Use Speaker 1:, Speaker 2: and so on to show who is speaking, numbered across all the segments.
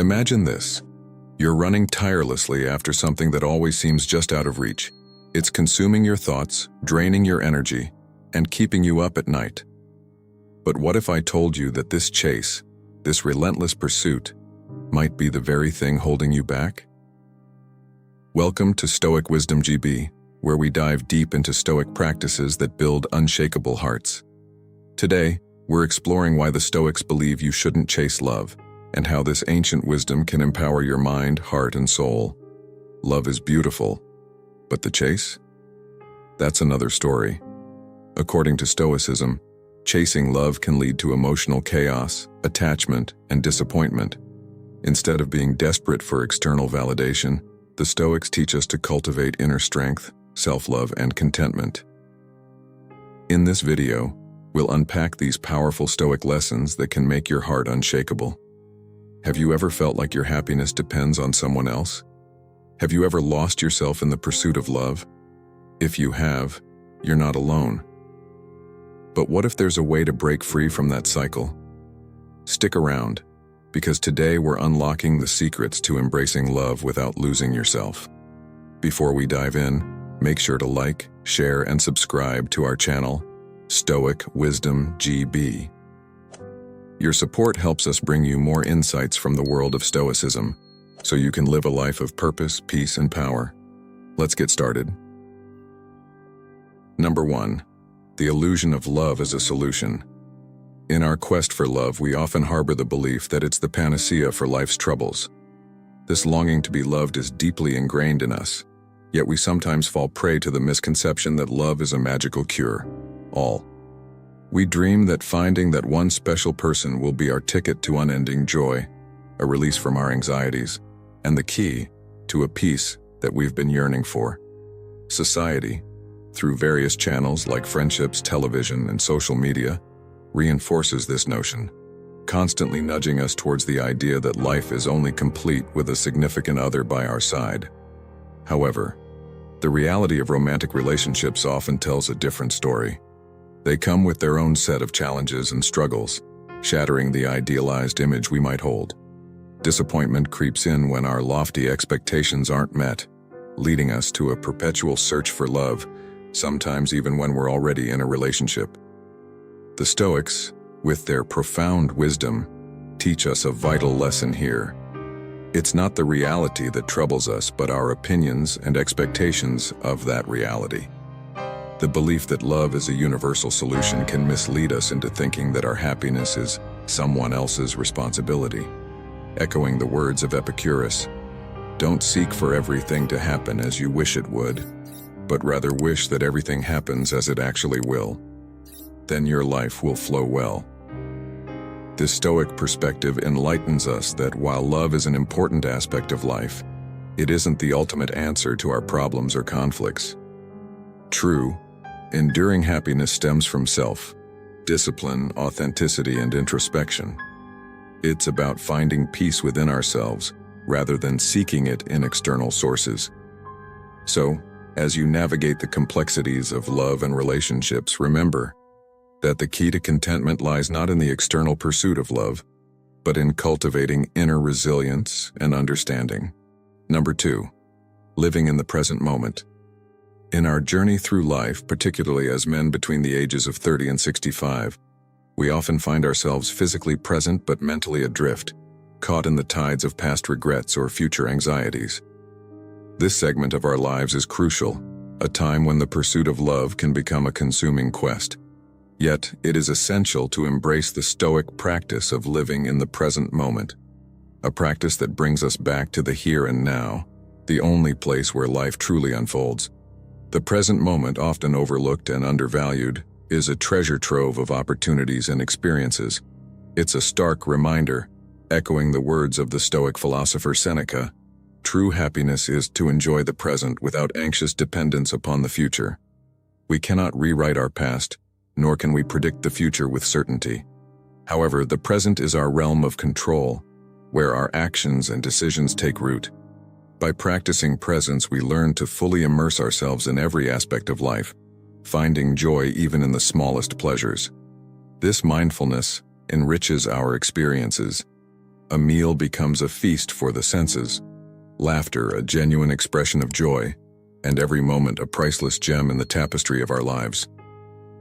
Speaker 1: Imagine this. You're running tirelessly after something that always seems just out of reach. It's consuming your thoughts, draining your energy, and keeping you up at night. But what if I told you that this chase, this relentless pursuit, might be the very thing holding you back? Welcome to Stoic Wisdom GB, where we dive deep into Stoic practices that build unshakable hearts. Today, we're exploring why the Stoics believe you shouldn't chase love, and how this ancient wisdom can empower your mind, heart, and soul. Love is beautiful, but the chase? That's another story. According to Stoicism, chasing love can lead to emotional chaos, attachment, and disappointment. Instead of being desperate for external validation, the Stoics teach us to cultivate inner strength, self-love, and contentment. In this video, we'll unpack these powerful Stoic lessons that can make your heart unshakable. Have you ever felt like your happiness depends on someone else? Have you ever lost yourself in the pursuit of love? If you have, you're not alone. But what if there's a way to break free from that cycle? Stick around, because today we're unlocking the secrets to embracing love without losing yourself. Before we dive in, make sure to like, share, and subscribe to our channel, Stoic Wisdom GB. Your support helps us bring you more insights from the world of Stoicism, so you can live a life of purpose, peace, and power. Let's get started. Number 1. The illusion of love as a solution. In our quest for love, we often harbor the belief that it's the panacea for life's troubles. This longing to be loved is deeply ingrained in us, yet we sometimes fall prey to the misconception that love is a magical cure-all. We dream that finding that one special person will be our ticket to unending joy, a release from our anxieties, and the key to a peace that we've been yearning for. Society, through various channels like friendships, television, and social media, reinforces this notion, constantly nudging us towards the idea that life is only complete with a significant other by our side. However, the reality of romantic relationships often tells a different story. They come with their own set of challenges and struggles, shattering the idealized image we might hold. Disappointment creeps in when our lofty expectations aren't met, leading us to a perpetual search for love, sometimes even when we're already in a relationship. The Stoics, with their profound wisdom, teach us a vital lesson here. It's not the reality that troubles us, but our opinions and expectations of that reality. The belief that love is a universal solution can mislead us into thinking that our happiness is someone else's responsibility. Echoing the words of Epicurus, "Don't seek for everything to happen as you wish it would, but rather wish that everything happens as it actually will. Then your life will flow well." This Stoic perspective enlightens us that while love is an important aspect of life, it isn't the ultimate answer to our problems or conflicts. True, enduring happiness stems from self-discipline, authenticity, and introspection. It's about finding peace within ourselves rather than seeking it in external sources. So, as you navigate the complexities of love and relationships, remember that the key to contentment lies not in the external pursuit of love, but in cultivating inner resilience and understanding. Number 2. Living in the present moment. In our journey through life, particularly as men between the ages of 30 and 65, we often find ourselves physically present but mentally adrift, caught in the tides of past regrets or future anxieties. This segment of our lives is crucial, a time when the pursuit of love can become a consuming quest. Yet, it is essential to embrace the Stoic practice of living in the present moment, a practice that brings us back to the here and now, the only place where life truly unfolds. The present moment, often overlooked and undervalued, is a treasure trove of opportunities and experiences. It's a stark reminder, echoing the words of the Stoic philosopher Seneca, "True happiness is to enjoy the present without anxious dependence upon the future." We cannot rewrite our past, nor can we predict the future with certainty. However, the present is our realm of control, where our actions and decisions take root. By practicing presence, we learn to fully immerse ourselves in every aspect of life, finding joy even in the smallest pleasures. This mindfulness enriches our experiences, A meal becomes a feast for the senses, laughter a genuine expression of joy, and every moment a priceless gem in the tapestry of our lives.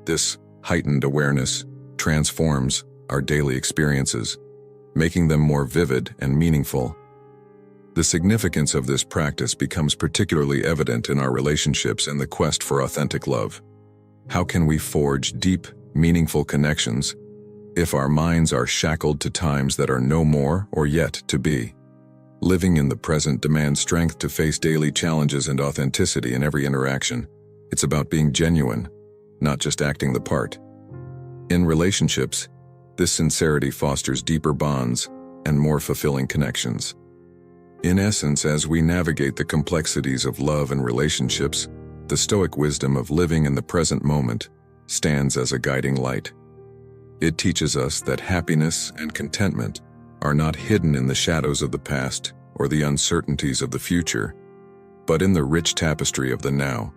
Speaker 1: This heightened awareness transforms our daily experiences, making them more vivid and meaningful. The significance of this practice becomes particularly evident in our relationships and the quest for authentic love. How can we forge deep, meaningful connections if our minds are shackled to times that are no more or yet to be? Living in the present demands strength to face daily challenges and authenticity in every interaction. It's about being genuine, not just acting the part. In relationships, this sincerity fosters deeper bonds and more fulfilling connections. In essence, as we navigate the complexities of love and relationships, the Stoic wisdom of living in the present moment stands as a guiding light. It teaches us that happiness and contentment are not hidden in the shadows of the past or the uncertainties of the future, but in the rich tapestry of the now.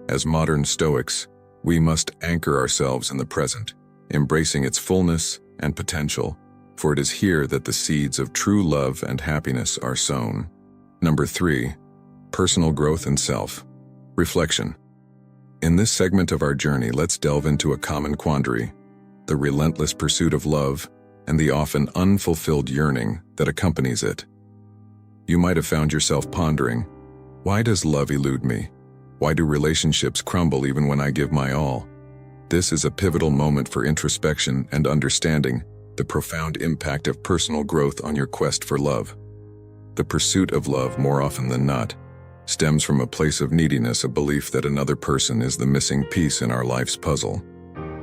Speaker 1: As modern Stoics, we must anchor ourselves in the present, embracing its fullness and potential, for it is here that the seeds of true love and happiness are sown. Number 3, personal growth and self-reflection. In this segment of our journey, let's delve into a common quandary: the relentless pursuit of love and the often unfulfilled yearning that accompanies it. You might have found yourself pondering, why does love elude me? Why do relationships crumble even when I give my all? This is a pivotal moment for introspection and understanding the profound impact of personal growth on your quest for love. The pursuit of love, more often than not, stems from a place of neediness, a belief that another person is the missing piece in our life's puzzle.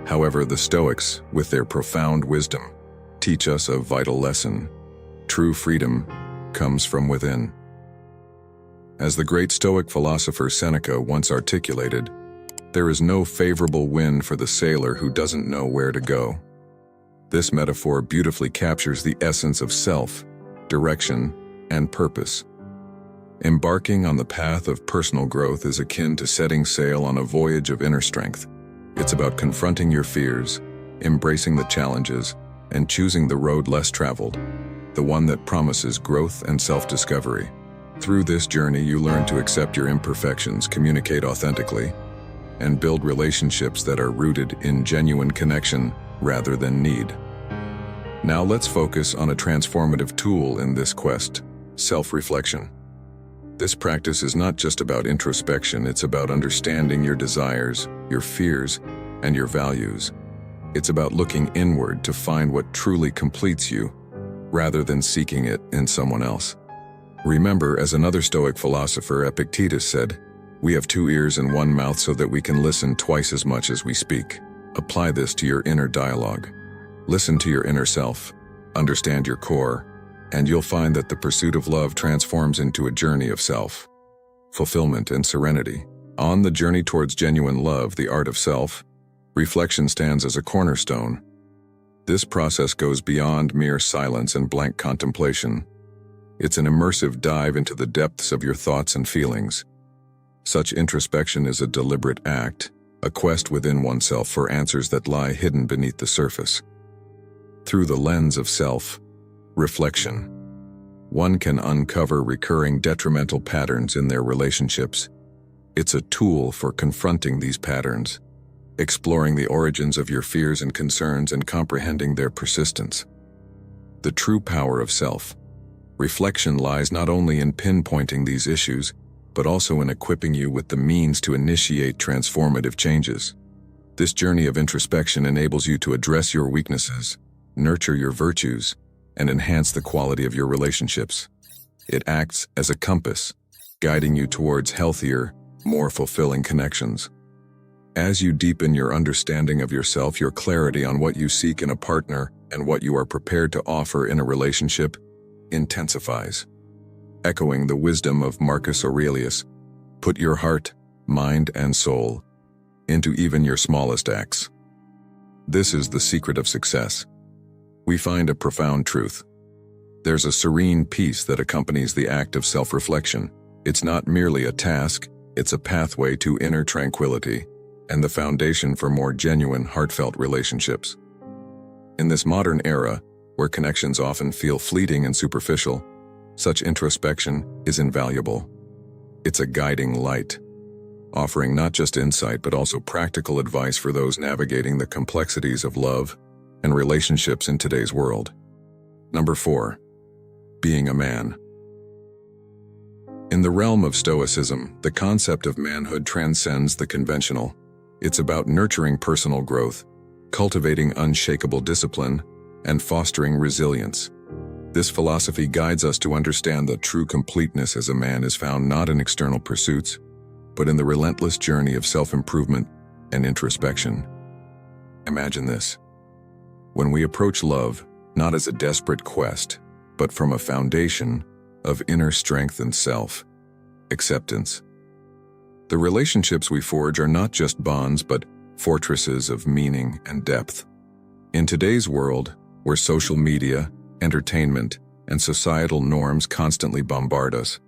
Speaker 1: However, the Stoics, with their profound wisdom, teach us a vital lesson. True freedom comes from within. As the great Stoic philosopher Seneca once articulated, there is no favorable wind for the sailor who doesn't know where to go. This metaphor beautifully captures the essence of self, direction, and purpose. Embarking on the path of personal growth is akin to setting sail on a voyage of inner strength. It's about confronting your fears, embracing the challenges, and choosing the road less traveled, the one that promises growth and self-discovery. Through this journey, you learn to accept your imperfections, communicate authentically, and build relationships that are rooted in genuine connection rather than need. Now let's focus on a transformative tool in this quest: self-reflection. This practice is not just about introspection, it's about understanding your desires, your fears, and your values. It's about looking inward to find what truly completes you, rather than seeking it in someone else. Remember, as another Stoic philosopher, Epictetus, said, "We have 2 ears and 1 mouth so that we can listen twice as much as we speak." Apply this to your inner dialogue. Listen to your inner self, understand your core, and you'll find that the pursuit of love transforms into a journey of self-fulfillment and serenity. On the journey towards genuine love, the art of self-reflection stands as a cornerstone. This process goes beyond mere silence and blank contemplation. It's an immersive dive into the depths of your thoughts and feelings. Such introspection is a deliberate act, a quest within oneself for answers that lie hidden beneath the surface. Through the lens of self-reflection, one can uncover recurring detrimental patterns in their relationships. It's a tool for confronting these patterns, exploring the origins of your fears and concerns, and comprehending their persistence. The true power of self-reflection lies not only in pinpointing these issues, but also in equipping you with the means to initiate transformative changes. This journey of introspection enables you to address your weaknesses, nurture your virtues, and enhance the quality of your relationships. It acts as a compass, guiding you towards healthier, more fulfilling connections. As you deepen your understanding of yourself, your clarity on what you seek in a partner and what you are prepared to offer in a relationship intensifies. Echoing the wisdom of Marcus Aurelius, put your heart, mind, and soul into even your smallest acts. This is the secret of success. We find a profound truth. There's a serene peace that accompanies the act of self-reflection. It's not merely a task, it's a pathway to inner tranquility and the foundation for more genuine, heartfelt relationships. In this modern era, where connections often feel fleeting and superficial, such introspection is invaluable. It's a guiding light, offering not just insight but also practical advice for those navigating the complexities of love and relationships in today's world. Number 4. Being a man. In the realm of Stoicism, the concept of manhood transcends the conventional. It's about nurturing personal growth, cultivating unshakable discipline, and fostering resilience. This philosophy guides us to understand that true completeness as a man is found not in external pursuits, but in the relentless journey of self-improvement and introspection. Imagine this. When we approach love, not as a desperate quest, but from a foundation of inner strength and self-acceptance. The relationships we forge are not just bonds, but fortresses of meaning and depth. In today's world, where social media, entertainment, and societal norms constantly bombard us,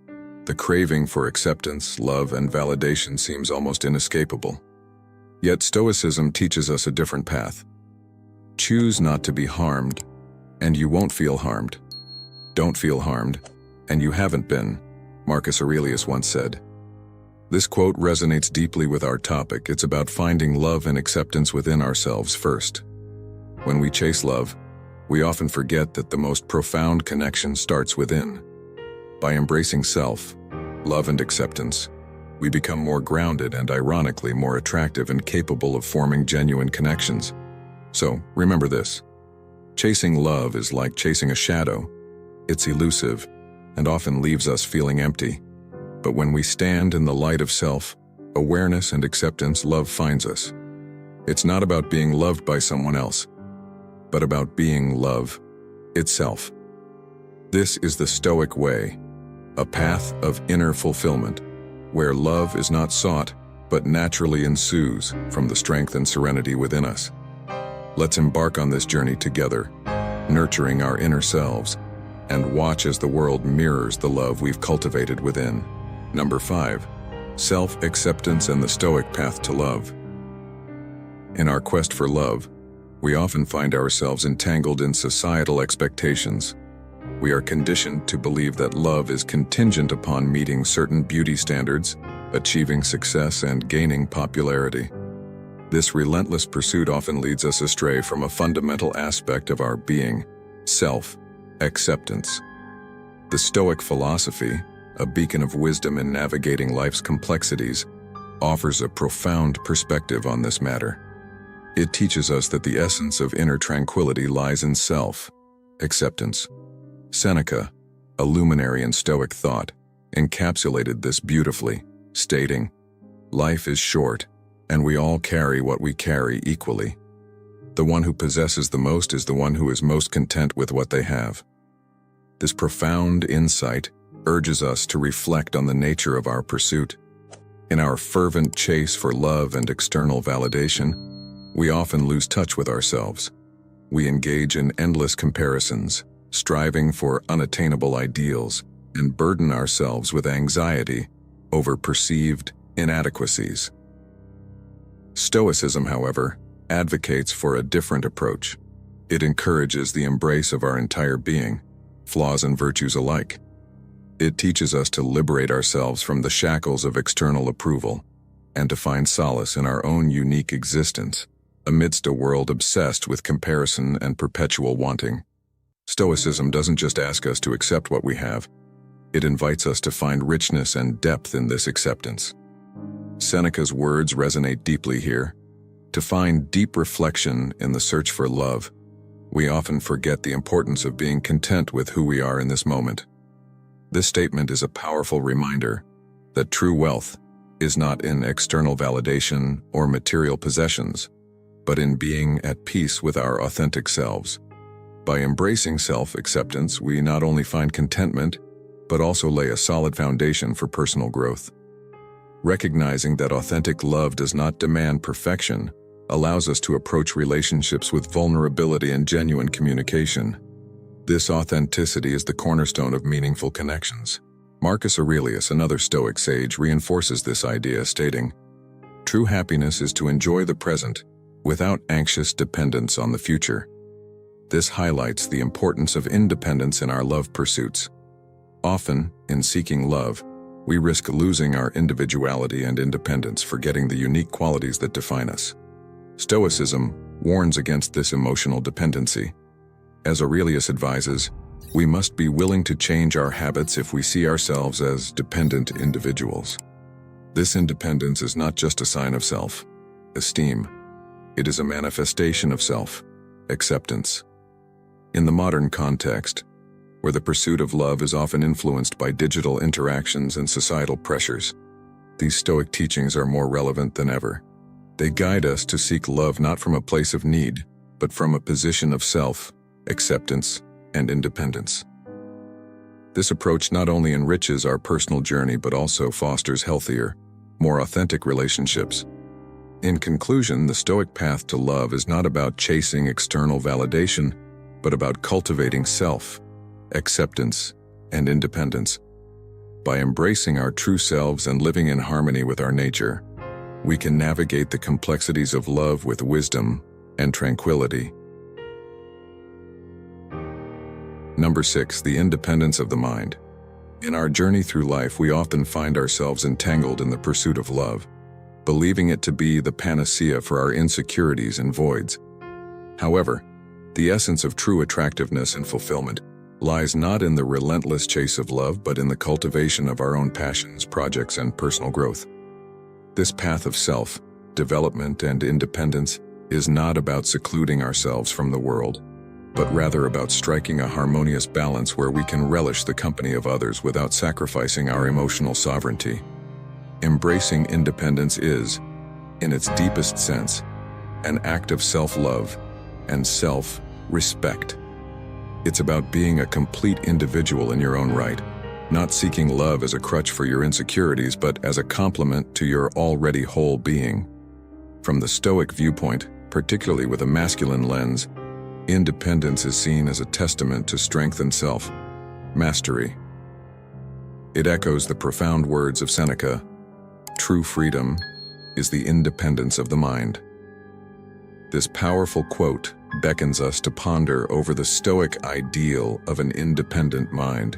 Speaker 1: the craving for acceptance, love, and validation seems almost inescapable. Yet Stoicism teaches us a different path. Choose not to be harmed, and you won't feel harmed. Don't feel harmed, and you haven't been, Marcus Aurelius once said. This quote resonates deeply with our topic. It's about finding love and acceptance within ourselves first. When we chase love, we often forget that the most profound connection starts within. By embracing self, love, and acceptance, we become more grounded and, ironically, more attractive and capable of forming genuine connections. So, remember this. Chasing love is like chasing a shadow. It's elusive and often leaves us feeling empty. But when we stand in the light of self-awareness and acceptance, love finds us. It's not about being loved by someone else, but about being love itself. This is the Stoic way, a path of inner fulfillment, where love is not sought, but naturally ensues from the strength and serenity within us. Let's embark on this journey together, nurturing our inner selves, and watch as the world mirrors the love we've cultivated within. Number 5. Self-acceptance and the Stoic path to love. In our quest for love, we often find ourselves entangled in societal expectations. We are conditioned to believe that love is contingent upon meeting certain beauty standards, achieving success, and gaining popularity. This relentless pursuit often leads us astray from a fundamental aspect of our being, self-acceptance. The Stoic philosophy, a beacon of wisdom in navigating life's complexities, offers a profound perspective on this matter. It teaches us that the essence of inner tranquility lies in self-acceptance. Seneca, a luminary in Stoic thought, encapsulated this beautifully, stating, "Life is short, and we all carry what we carry equally. The one who possesses the most is the one who is most content with what they have." This profound insight urges us to reflect on the nature of our pursuit. In our fervent chase for love and external validation, we often lose touch with ourselves. We engage in endless comparisons, striving for unattainable ideals, and burden ourselves with anxiety over perceived inadequacies. Stoicism, however, advocates for a different approach. It encourages the embrace of our entire being, flaws and virtues alike. It teaches us to liberate ourselves from the shackles of external approval and to find solace in our own unique existence, amidst a world obsessed with comparison and perpetual wanting. Stoicism doesn't just ask us to accept what we have, it invites us to find richness and depth in this acceptance. Seneca's words resonate deeply here. To find deep reflection in the search for love, we often forget the importance of being content with who we are in this moment. This statement is a powerful reminder that true wealth is not in external validation or material possessions, but in being at peace with our authentic selves. By embracing self-acceptance, we not only find contentment, but also lay a solid foundation for personal growth. Recognizing that authentic love does not demand perfection allows us to approach relationships with vulnerability and genuine communication. This authenticity is the cornerstone of meaningful connections. Marcus Aurelius, another Stoic sage, reinforces this idea, stating, "True happiness is to enjoy the present without anxious dependence on the future." This highlights the importance of independence in our love pursuits. Often, in seeking love, we risk losing our individuality and independence, forgetting the unique qualities that define us. Stoicism warns against this emotional dependency. As Aurelius advises, we must be willing to change our habits if we see ourselves as dependent individuals. This independence is not just a sign of self-esteem. It is a manifestation of self-acceptance. In the modern context, where the pursuit of love is often influenced by digital interactions and societal pressures, these Stoic teachings are more relevant than ever. They guide us to seek love not from a place of need, but from a position of self-acceptance and independence. This approach not only enriches our personal journey but also fosters healthier, more authentic relationships. In conclusion, the Stoic path to love is not about chasing external validation, but about cultivating self-acceptance and independence. By embracing our true selves and living in harmony with our nature, we can navigate the complexities of love with wisdom and tranquility. Number 6, the independence of the mind. In our journey through life, we often find ourselves entangled in the pursuit of love, believing it to be the panacea for our insecurities and voids. However, the essence of true attractiveness and fulfillment lies not in the relentless chase of love, but in the cultivation of our own passions, projects, and personal growth. This path of self-development and independence is not about secluding ourselves from the world, but rather about striking a harmonious balance where we can relish the company of others without sacrificing our emotional sovereignty. Embracing independence is, in its deepest sense, an act of self-love and self-respect. It's about being a complete individual in your own right, not seeking love as a crutch for your insecurities, but as a complement to your already whole being. From the Stoic viewpoint, particularly with a masculine lens, independence is seen as a testament to strength and self-mastery. It echoes the profound words of Seneca, "True freedom is the independence of the mind." This powerful quote beckons us to ponder over the Stoic ideal of an independent mind,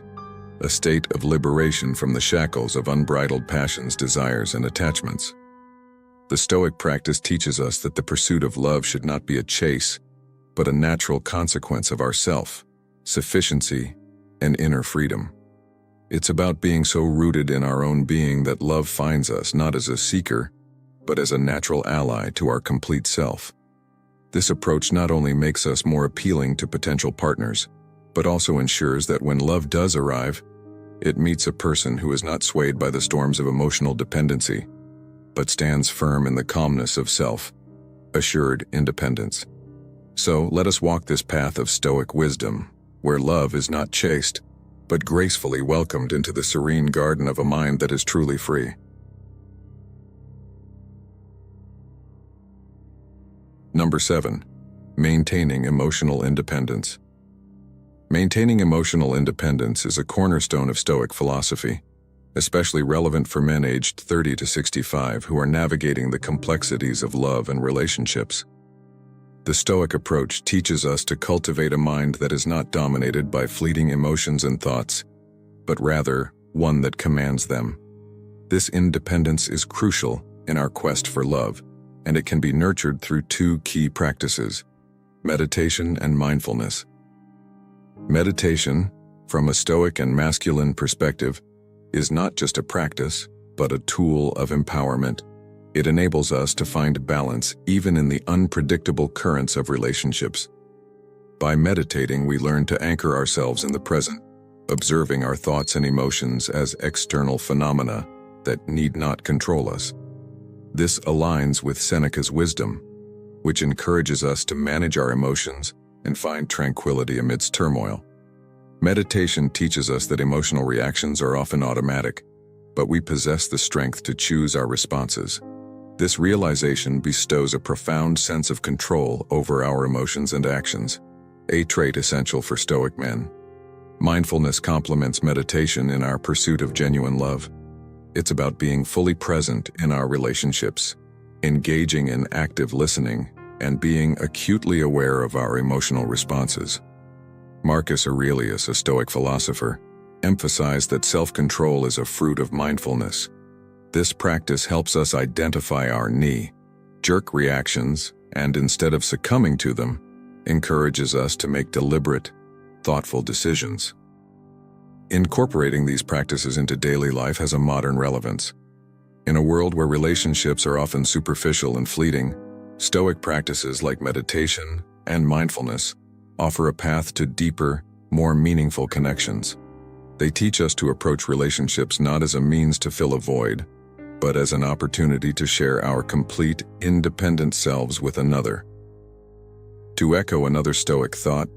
Speaker 1: a state of liberation from the shackles of unbridled passions, desires, and attachments. The Stoic practice teaches us that the pursuit of love should not be a chase, but a natural consequence of our self-sufficiency and inner freedom. It's about being so rooted in our own being that love finds us not as a seeker, but as a natural ally to our complete self. This approach not only makes us more appealing to potential partners, but also ensures that when love does arrive, it meets a person who is not swayed by the storms of emotional dependency, but stands firm in the calmness of self-assured independence. So let us walk this path of Stoic wisdom, where love is not chased, but gracefully welcomed into the serene garden of a mind that is truly free. Number 7, maintaining emotional independence. Maintaining emotional independence is a cornerstone of Stoic philosophy, especially relevant for men aged 30 to 65 who are navigating the complexities of love and relationships. The Stoic approach teaches us to cultivate a mind that is not dominated by fleeting emotions and thoughts, but rather one that commands them. This independence is crucial in our quest for love, and it can be nurtured through two key practices: meditation and mindfulness. Meditation, from a Stoic and masculine perspective, is not just a practice, but a tool of empowerment. It enables us to find balance even in the unpredictable currents of relationships. By meditating, we learn to anchor ourselves in the present, observing our thoughts and emotions as external phenomena that need not control us. This aligns with Seneca's wisdom, which encourages us to manage our emotions and find tranquility amidst turmoil. Meditation teaches us that emotional reactions are often automatic, but we possess the strength to choose our responses. This realization bestows a profound sense of control over our emotions and actions, a trait essential for Stoic men. Mindfulness complements meditation in our pursuit of genuine love. It's about being fully present in our relationships, engaging in active listening, and being acutely aware of our emotional responses. Marcus Aurelius, a Stoic philosopher, emphasized that self-control is a fruit of mindfulness. This practice helps us identify our knee-jerk reactions and, instead of succumbing to them, encourages us to make deliberate, thoughtful decisions. Incorporating these practices into daily life has a modern relevance. In a world where relationships are often superficial and fleeting, Stoic practices like meditation and mindfulness offer a path to deeper, more meaningful connections. They teach us to approach relationships not as a means to fill a void, but as an opportunity to share our complete, independent selves with another. To echo another Stoic thought,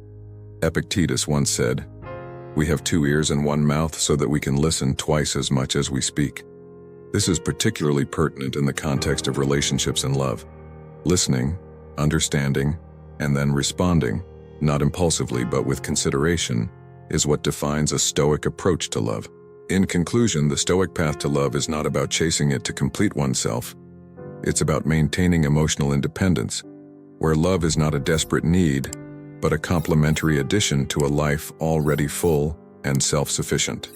Speaker 1: Epictetus once said, "We have 2 ears and 1 mouth so that we can listen twice as much as we speak." This is particularly pertinent in the context of relationships and love. Listening, understanding, and then responding, not impulsively but with consideration, is what defines a Stoic approach to love. In conclusion, the Stoic path to love is not about chasing it to complete oneself. It's about maintaining emotional independence, where love is not a desperate need, but a complementary addition to a life already full and self-sufficient.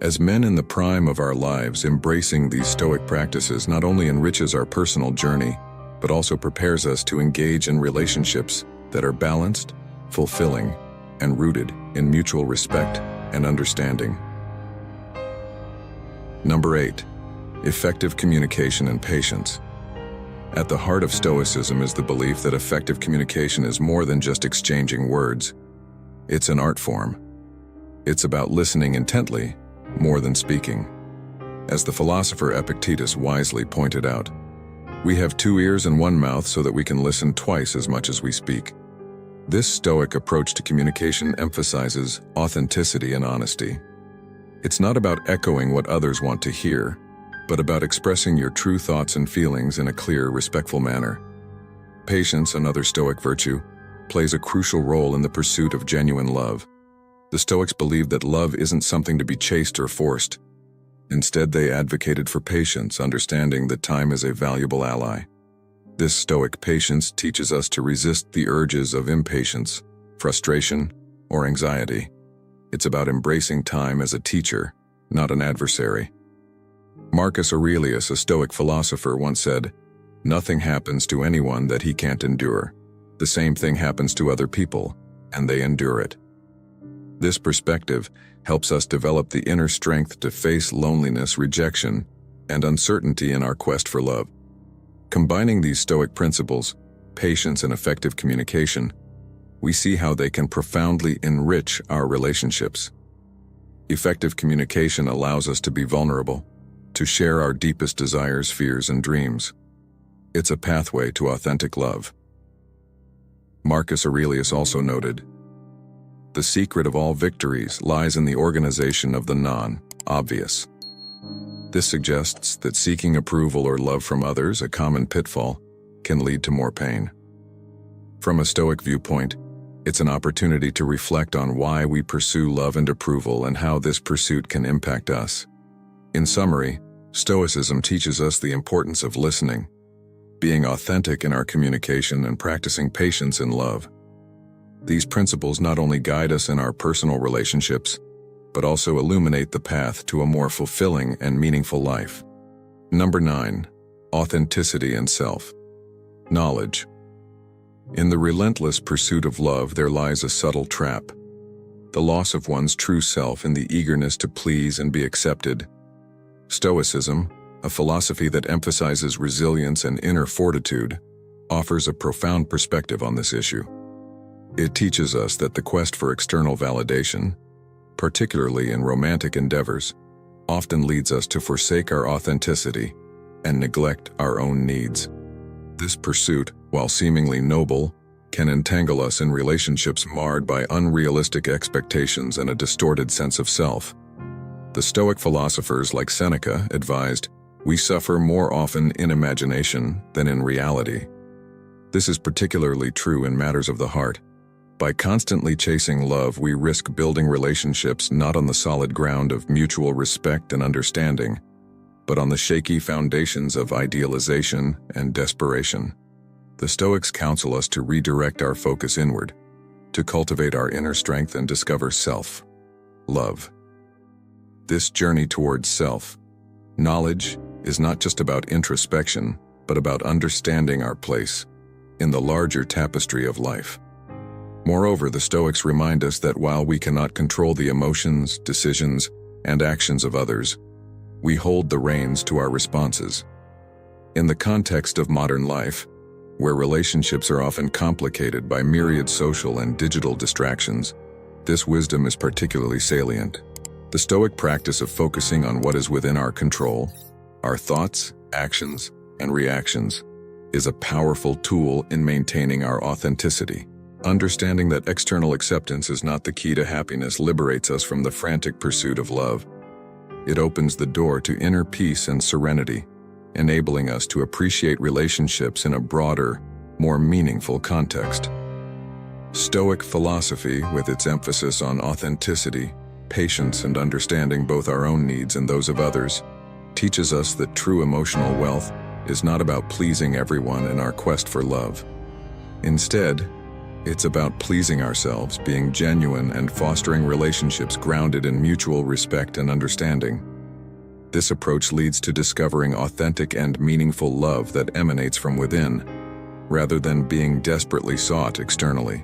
Speaker 1: As men in the prime of our lives, embracing these Stoic practices not only enriches our personal journey, but also prepares us to engage in relationships that are balanced, fulfilling, and rooted in mutual respect and understanding. Number 8. Effective communication and patience. At the heart of Stoicism is the belief that effective communication is more than just exchanging words. It's an art form. It's about listening intently, more than speaking. As the philosopher Epictetus wisely pointed out, we have 2 ears and 1 mouth so that we can listen twice as much as we speak. This Stoic approach to communication emphasizes authenticity and honesty. It's not about echoing what others want to hear, but about expressing your true thoughts and feelings in a clear, respectful manner. Patience, another Stoic virtue, plays a crucial role in the pursuit of genuine love. The Stoics believed that love isn't something to be chased or forced. Instead, they advocated for patience, understanding that time is a valuable ally. This Stoic patience teaches us to resist the urges of impatience, frustration, or anxiety. It's about embracing time as a teacher, not an adversary. Marcus Aurelius, a Stoic philosopher, once said, "Nothing happens to anyone that he can't endure. The same thing happens to other people, and they endure it." This perspective helps us develop the inner strength to face loneliness, rejection, and uncertainty in our quest for love. Combining these Stoic principles, patience and effective communication, we see how they can profoundly enrich our relationships. Effective communication allows us to be vulnerable, to share our deepest desires, fears, and dreams. It's a pathway to authentic love. Marcus Aurelius also noted, "The secret of all victories lies in the organization of the non-obvious." This suggests that seeking approval or love from others, a common pitfall, can lead to more pain. From a Stoic viewpoint, it's an opportunity to reflect on why we pursue love and approval and how this pursuit can impact us. In summary, Stoicism teaches us the importance of listening, being authentic in our communication, and practicing patience in love. These principles not only guide us in our personal relationships, but also illuminate the path to a more fulfilling and meaningful life. Number 9. Authenticity and self-knowledge. In the relentless pursuit of love, there lies a subtle trap: the loss of one's true self in the eagerness to please and be accepted. Stoicism, a philosophy that emphasizes resilience and inner fortitude, offers a profound perspective on this issue. It teaches us that the quest for external validation, particularly in romantic endeavors, often leads us to forsake our authenticity and neglect our own needs. This pursuit, while seemingly noble, can entangle us in relationships marred by unrealistic expectations and a distorted sense of self. The Stoic philosophers like Seneca advised, "We suffer more often in imagination than in reality." This is particularly true in matters of the heart. By constantly chasing love, we risk building relationships not on the solid ground of mutual respect and understanding, but on the shaky foundations of idealization and desperation. The Stoics counsel us to redirect our focus inward, to cultivate our inner strength and discover self-love. This journey towards self-knowledge is not just about introspection, but about understanding our place in the larger tapestry of life. Moreover, the Stoics remind us that while we cannot control the emotions, decisions, and actions of others, we hold the reins to our responses. In the context of modern life, where relationships are often complicated by myriad social and digital distractions, this wisdom is particularly salient. The Stoic practice of focusing on what is within our control, our thoughts, actions, and reactions, is a powerful tool in maintaining our authenticity. Understanding that external acceptance is not the key to happiness liberates us from the frantic pursuit of love. It opens the door to inner peace and serenity, enabling us to appreciate relationships in a broader, more meaningful context. Stoic philosophy, with its emphasis on authenticity, patience, and understanding both our own needs and those of others, teaches us that true emotional wealth is not about pleasing everyone in our quest for love. Instead, it's about pleasing ourselves, being genuine, and fostering relationships grounded in mutual respect and understanding. This approach leads to discovering authentic and meaningful love that emanates from within, rather than being desperately sought externally.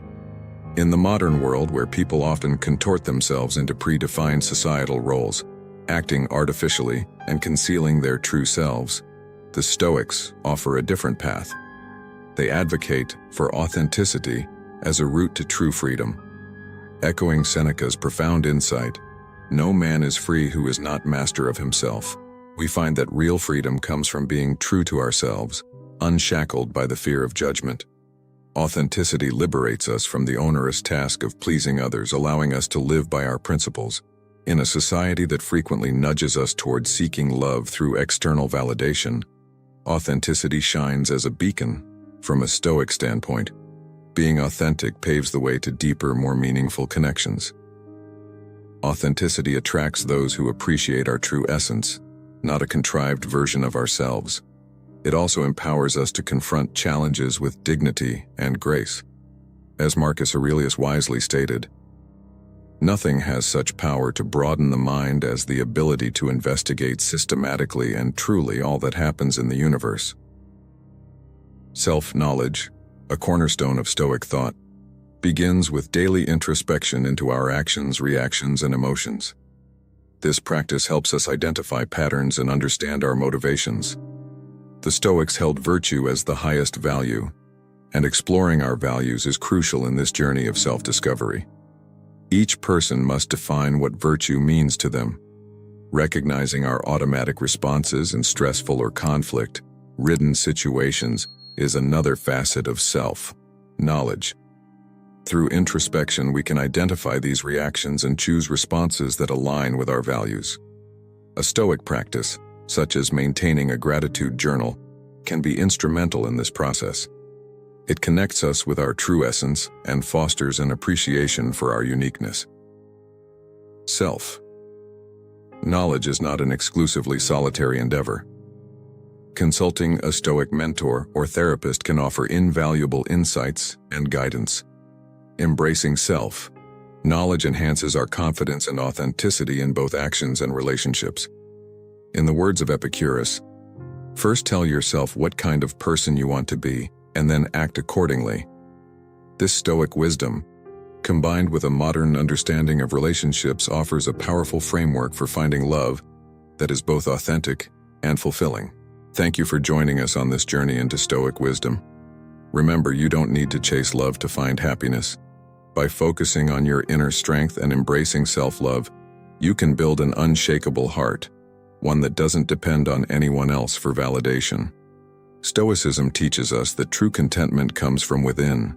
Speaker 1: In the modern world, where people often contort themselves into predefined societal roles, acting artificially and concealing their true selves, the Stoics offer a different path. They advocate for authenticity as a route to true freedom. Echoing Seneca's profound insight, "No man is free who is not master of himself," we find that real freedom comes from being true to ourselves, unshackled by the fear of judgment. Authenticity liberates us from the onerous task of pleasing others, allowing us to live by our principles. In a society that frequently nudges us toward seeking love through external validation, authenticity shines as a beacon. From a Stoic standpoint, being authentic paves the way to deeper, more meaningful connections. Authenticity attracts those who appreciate our true essence, not a contrived version of ourselves. It also empowers us to confront challenges with dignity and grace. As Marcus Aurelius wisely stated, "Nothing has such power to broaden the mind as the ability to investigate systematically and truly all that happens in the universe." Self-knowledge, a cornerstone of Stoic thought, begins with daily introspection into our actions, reactions, and emotions. This practice helps us identify patterns and understand our motivations. The Stoics held virtue as the highest value, and exploring our values is crucial in this journey of self-discovery. Each person must define what virtue means to them. Recognizing our automatic responses in stressful or conflict-ridden situations is another facet of self-knowledge. Through introspection, we can identify these reactions and choose responses that align with our values. A Stoic practice, such as maintaining a gratitude journal, can be instrumental in this process. It connects us with our true essence and fosters an appreciation for our uniqueness. Self-knowledge is not an exclusively solitary endeavor. Consulting a Stoic mentor or therapist can offer invaluable insights and guidance. Embracing self-knowledge enhances our confidence and authenticity in both actions and relationships. In the words of Epicurus, "First tell yourself what kind of person you want to be, and then act accordingly." This Stoic wisdom, combined with a modern understanding of relationships, offers a powerful framework for finding love that is both authentic and fulfilling. Thank you for joining us on this journey into Stoic wisdom. Remember, you don't need to chase love to find happiness. By focusing on your inner strength and embracing self-love, you can build an unshakable heart, one that doesn't depend on anyone else for validation. Stoicism teaches us that true contentment comes from within.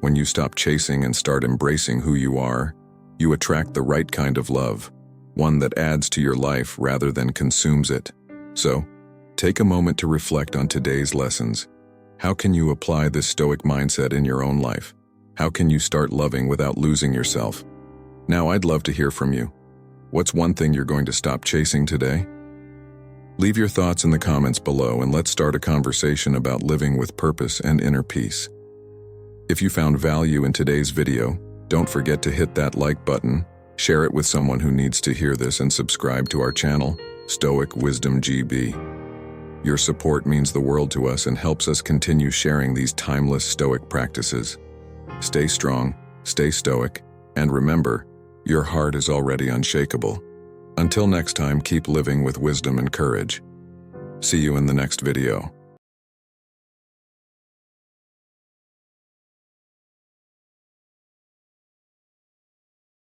Speaker 1: When you stop chasing and start embracing who you are, you attract the right kind of love, one that adds to your life rather than consumes it. So, take a moment to reflect on today's lessons. How can you apply this Stoic mindset in your own life? How can you start loving without losing yourself? Now, I'd love to hear from you. What's one thing you're going to stop chasing today? Leave your thoughts in the comments below and let's start a conversation about living with purpose and inner peace. If you found value in today's video, don't forget to hit that like button, share it with someone who needs to hear this, and subscribe to our channel, Stoic Wisdom GB. Your support means the world to us and helps us continue sharing these timeless Stoic practices. Stay strong, stay Stoic, and remember, your heart is already unshakable. Until next time, keep living with wisdom and courage. See you in the next video.